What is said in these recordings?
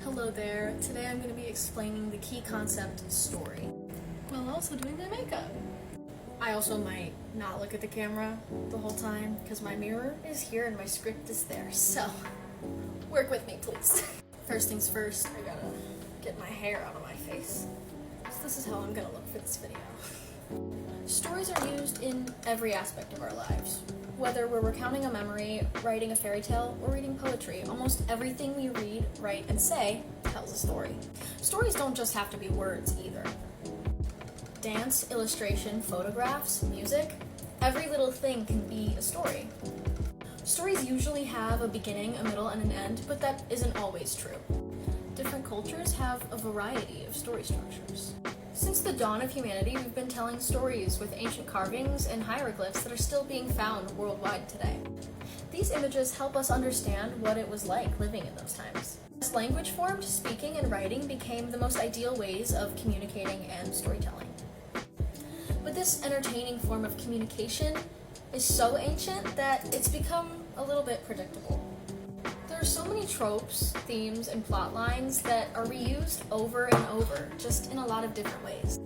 Hello there. Today I'm going to be explaining the key concept story, while also doing my makeup. I also might not look at the camera the whole time, because my mirror is here and my script is there, so work with me, please. First things first, I gotta get my hair out of my face. So this is how I'm gonna look for this video. Stories are used in every aspect of our lives. Whether we're recounting a memory, writing a fairy tale, or reading poetry, almost everything we read, write, and say tells a story. Stories don't just have to be words either. Dance, illustration, photographs, music, every little thing can be a story. Stories usually have a beginning, a middle, and an end, but that isn't always true. Different cultures have a variety of story structures. Since the dawn of humanity, we've been telling stories with ancient carvings and hieroglyphs that are still being found worldwide today. These images help us understand what it was like living in those times. As language formed, speaking and writing became the most ideal ways of communicating and storytelling. But this entertaining form of communication is so ancient that it's become a little bit predictable. There are so many tropes, themes, and plot lines that are reused over and over, just in a lot of different ways.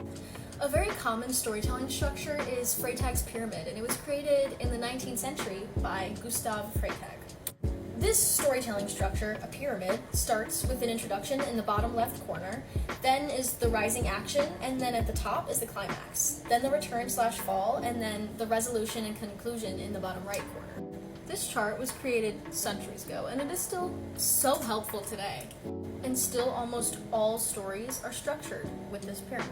A very common storytelling structure is Freytag's pyramid, and it was created in the 19th century by Gustav Freytag. This storytelling structure, a pyramid, starts with an introduction in the bottom left corner, then is the rising action, and then at the top is the climax, then the return/fall, and then the resolution and conclusion in the bottom right corner. This chart was created centuries ago, and it is still so helpful today. And still almost all stories are structured with this pyramid.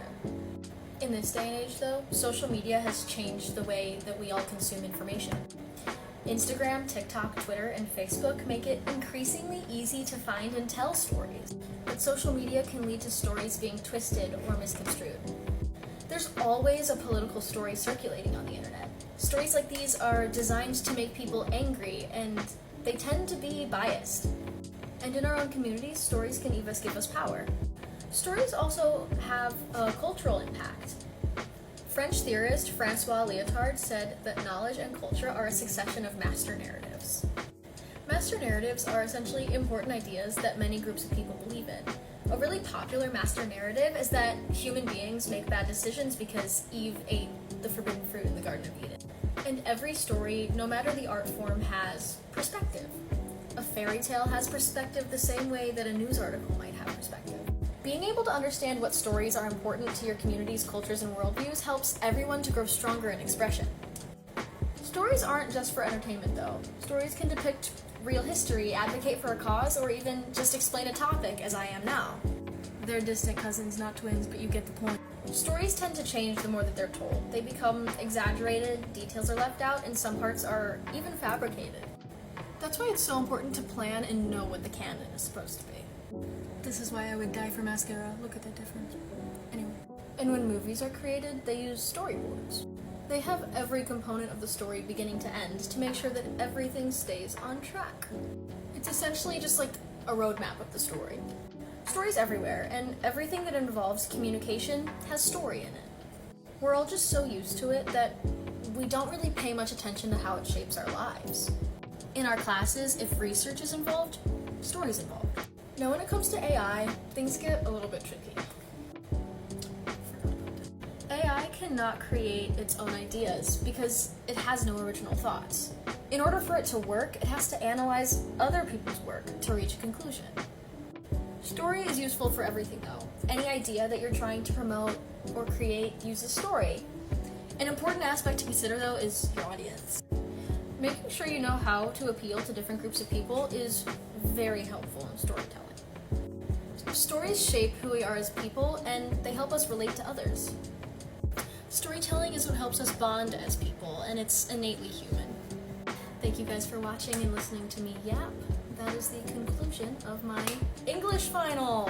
In this day and age though, social media has changed the way that we all consume information. Instagram, TikTok, Twitter, and Facebook make it increasingly easy to find and tell stories, but social media can lead to stories being twisted or misconstrued. There's always a political story circulating on the internet. Stories like these are designed to make people angry, and they tend to be biased. And in our own communities, stories can even give us power. Stories also have a cultural impact. French theorist Francois Lyotard said that knowledge and culture are a succession of master narratives. Master narratives are essentially important ideas that many groups of people believe in. A really popular master narrative is that human beings make bad decisions because Eve ate the forbidden fruit in the Garden of Eden. And every story, no matter the art form, has perspective. A fairy tale has perspective the same way that a news article might have perspective. Being able to understand what stories are important to your community's cultures and worldviews helps everyone to grow stronger in expression. Stories aren't just for entertainment though. Stories can depict real history, advocate for a cause, or even just explain a topic, as I am now. They're distant cousins, not twins, but you get the point. Stories tend to change the more that they're told. They become exaggerated, details are left out, and some parts are even fabricated. That's why it's so important to plan and know what the canon is supposed to be. This is why I would die for mascara. Look at that difference. Anyway. And when movies are created, they use storyboards. They have every component of the story beginning to end to make sure that everything stays on track. It's essentially just like a roadmap of the story. Stories everywhere, and everything that involves communication has story in it. We're all just so used to it that we don't really pay much attention to how it shapes our lives. In our classes, if research is involved, story's involved. Now when it comes to AI, things get a little bit tricky. AI cannot create its own ideas because it has no original thoughts. In order for it to work, it has to analyze other people's work to reach a conclusion. Story is useful for everything though. Any idea that you're trying to promote or create uses story. An important aspect to consider though is your audience. Making sure you know how to appeal to different groups of people is very helpful in storytelling. Stories shape who we are as people, and they help us relate to others. Storytelling is what helps us bond as people, and it's innately human. Thank you guys for watching and listening to me yap. That is the conclusion of my English final.